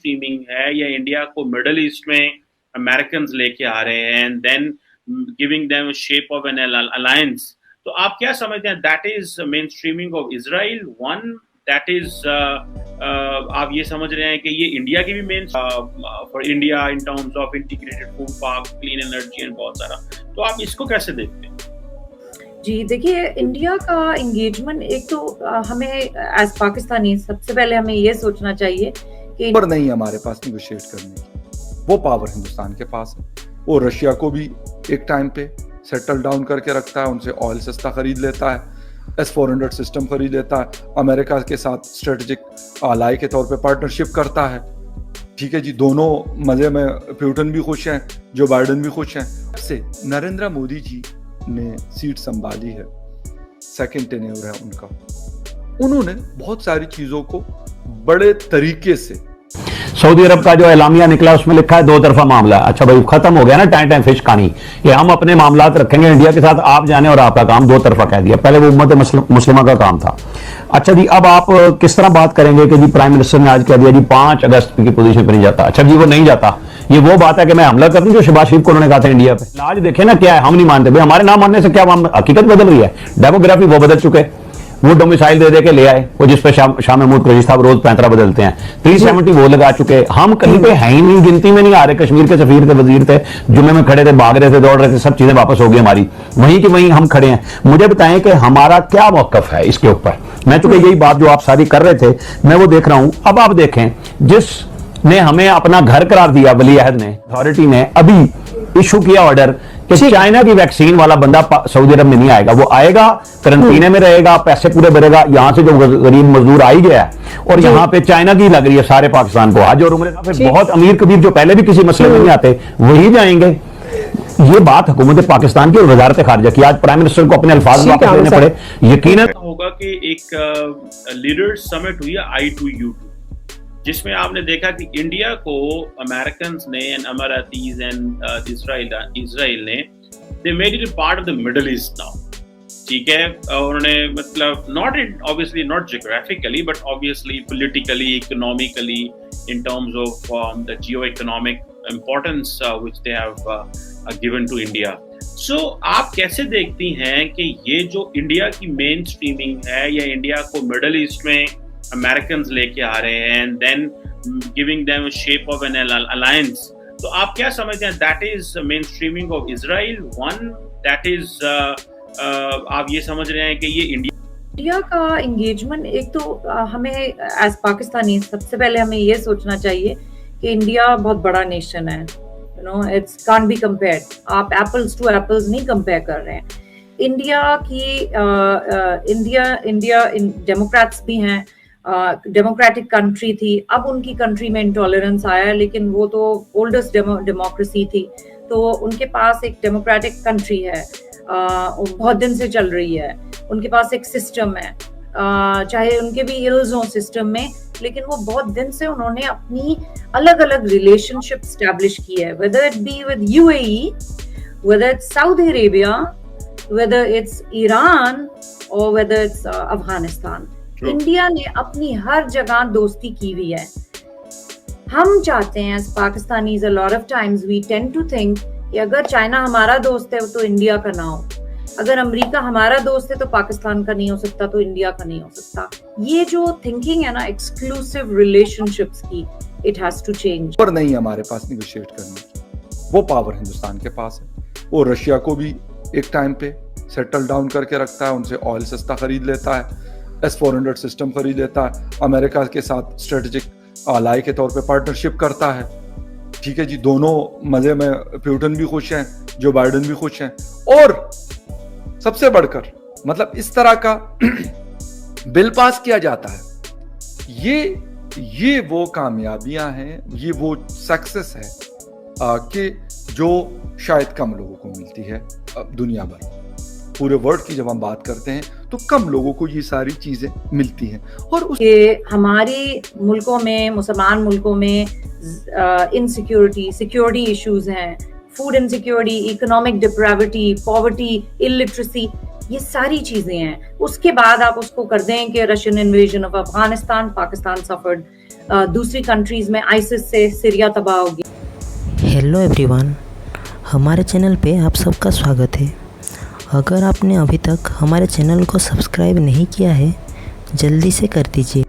Streaming है या India को मिडल ईस्ट में अमेरिकन लेके आ रहे हैं and then giving them shape of an alliance, तो आप क्या समझते हैं that is mainstreaming of Israel one, that is आप ये समझ रहे हैं कि ये इंडिया की भी main for India in terms of integrated food park, clean energy and बहुत सारा, तो आप इसको कैसे देखते हैं? जी देखिए, इंडिया का एंगेजमेंट एक तो हमें एज पाकिस्तानी सबसे पहले हमें ये सोचना चाहिए कि पर नहीं हमारे पास निगोशिएट करने की, वो पावर हिंदुस्तान के पास है। वो रशिया को भी एक टाइम पे सेटल डाउन करके रखता है, उनसे ऑयल सस्ता खरीद लेता है, S-400 सिस्टम खरीद लेता है, अमेरिका के साथ स्ट्रेटेजिक आलाई के तौर पे पार्टनरशिप करता है। ठीक है जी, दोनों मजे में, प्यूटन भी खुश हैं, जो बाइडेन भी खुश हैं। से नरेंद्र मोदी जी ने सीट संभाली है, सेकंड टेन्योर है उनका, उन्होंने बहुत सारी चीजों को बड़े तरीके से, सऊदी अरब का जो एलामिया निकला उसमें लिखा है दो तरफा मामला। अच्छा भाई, खत्म हो गया ना टाइम टाइम फिश कहानी, ये हम अपने मामलात रखेंगे इंडिया के साथ, आप जाने और आपका काम, दो तरफा कह दिया। पहले वो उम्मत मुस्लिमा का काम था। अच्छा जी, अब आप किस तरह बात करेंगे कि जी प्राइम मिनिस्टर ने आज कह दिया जी 5 अगस्त की पोजीशन पर नहीं जाता। अच्छा जी, वो नहीं जाता, ये वो बात है कि मैं हमला कर दूं जो शहबाज शरीफ को उन्होंने कहा था इंडिया पे। आज देखे ना क्या है, हम नहीं मानते भाई, हमारे ना मानने से क्या हकीकत बदल रही है? डेमोग्राफी वो बदल चुके, वो डोमिसाइल दे के ले आए, वो जिस पे शाह महमूद कुरैशी साहब रोज पैंतरा बदलते हैं, 370 वो लगा चुके। हम कहीं पे है ही नहीं, गिनती में नहीं आ रहे। कश्मीर के सफीर थे, वजीर थे, जुम्मे में खड़े थे, भाग रहे थे, दौड़ रहे थे, सब चीजें वापस हो गई हमारी, वहीं की वहीं हम खड़े हैं। मुझे बताएं कि हमारा क्या मौकफ है इसके ऊपर। मैं चूंकि यही बात जो आप सारी कर रहे थे मैं वो देख रहा हूं। अब आप देखें, जिसने हमें अपना घर करार दिया, वली अहद ने, अथॉरिटी ने अभी इशू किया ऑर्डर कि चाइना की वैक्सीन वाला बंदा सऊदी अरब में नहीं आएगा, वो आएगा क्वारंटीन में रहेगा, पैसे पूरे भरेगा, यहां से जो गरीब मजदूर आ ही गया है और यहाँ पे चाइना की लग रही है सारे पाकिस्तान को हज और उम्रे का, फिर बहुत अमीर कबीर जो पहले भी किसी मसले में नहीं आते वही जाएंगे। ये बात हुकूमत पाकिस्तान की और वजारत खारजा की, आज प्राइम मिनिस्टर को अपने अल्फाज वापस लेने पड़े। यकीनन होगा कि एक लीडर्स समिट हुई है I2U2, जिसमें आपने देखा कि इंडिया को अमेरिकन ने एंड अमारातीज एंड इजराइल ने they made it part of the Middle East now. ठीक है, उन्होंने मतलब not obviously not geographically but obviously politically, economically, in terms of the geo economic importance which they have given to India. So आप कैसे देखती हैं कि ये जो इंडिया की मेन स्ट्रीमिंग है या इंडिया को मिडल ईस्ट में अमेरिकन लेके आ रहे हैं and then giving them shape of an alliance, तो आप क्या समझते हैं that is mainstreaming of Israel one, that is आप ये समझ रहे हैं कि ये इंडिया का एंगेजमेंट एक तो हमें एज पाकिस्तानी सबसे पहले हमें ये सोचना चाहिए कि इंडिया बहुत बड़ा नेशन है, you know it's can't be compared. आप एप्पल्स टू एप्पल्स नहीं कंपेयर कर रहे हैं। इंडिया की इंडिया डेमोक्रेट्स भी हैं, डेमोक्रेटिक कंट्री थी, अब उनकी कंट्री में इंटॉलरेंस आया है, लेकिन वो तो ओल्डेस्ट डेमोक्रेसी थी, तो उनके पास एक डेमोक्रेटिक कंट्री है, बहुत दिन से चल रही है, उनके पास एक सिस्टम है, चाहे उनके भी इल्स हों सिस्टम में, लेकिन वो बहुत दिन से उन्होंने अपनी अलग अलग रिलेशनशिप स्टैब्लिश की है, whether it be with UAE, whether it's Saudi Arabia, whether it's Iran और वेदर इट्स अफगानिस्तान। इंडिया ने अपनी हर जगह दोस्ती की हुई है। हम चाहते हैं as Pakistanis, a lot of times we tend to think कि अगर चाइना हमारा दोस्त है तो इंडिया का ना हो, अगर अमेरिका हमारा दोस्त है तो पाकिस्तान का नहीं हो सकता, तो इंडिया का नहीं हो सकता। ये जो थिंकिंग है ना एक्सक्लूसिव रिलेशनशिप्स की, इट हैज टू चेंज। पर नहीं हमारे पास निगोशिएट करने की, वो पावर हिंदुस्तान के पास है। वो रशिया को भी एक टाइम पे सेटल डाउन करके रखता है, उनसे ऑयल सस्ता खरीद लेता है, S-400 सिस्टम खरीद लेता है, अमेरिका के साथ स्ट्रेटेजिक आलाई के तौर पे पार्टनरशिप करता है। ठीक है जी, दोनों मजे में, प्यूटन भी खुश हैं, जो बाइडेन भी खुश हैं। और सबसे बढ़कर मतलब इस तरह का बिल पास किया जाता है। ये वो कामयाबियां हैं, ये वो सक्सेस है कि जो शायद कम लोगों को मिलती है दुनिया भर। पूरे वर्ल्ड की जब हम बात करते हैं तो कम लोगों को ये सारी चीजें मिलती हैं। और हमारे मुल्कों में, मुसलमान मुल्कों में इनसिक्योरिटी, सिक्योरिटी इश्यूज हैं, food insecurity, economic depravity, poverty, illiteracy, ये सारी चीजें हैं। उसके बाद आप उसको कर दें कि Russian invasion of Afghanistan, Pakistan suffered दूसरी कंट्रीज में आइसिस से सीरिया तबाह हो गया। हेलो एवरीवन, हमारे चैनल पे आप सबका स्वागत है। अगर आपने अभी तक हमारे चैनल को सब्सक्राइब नहीं किया है, जल्दी से कर दीजिए।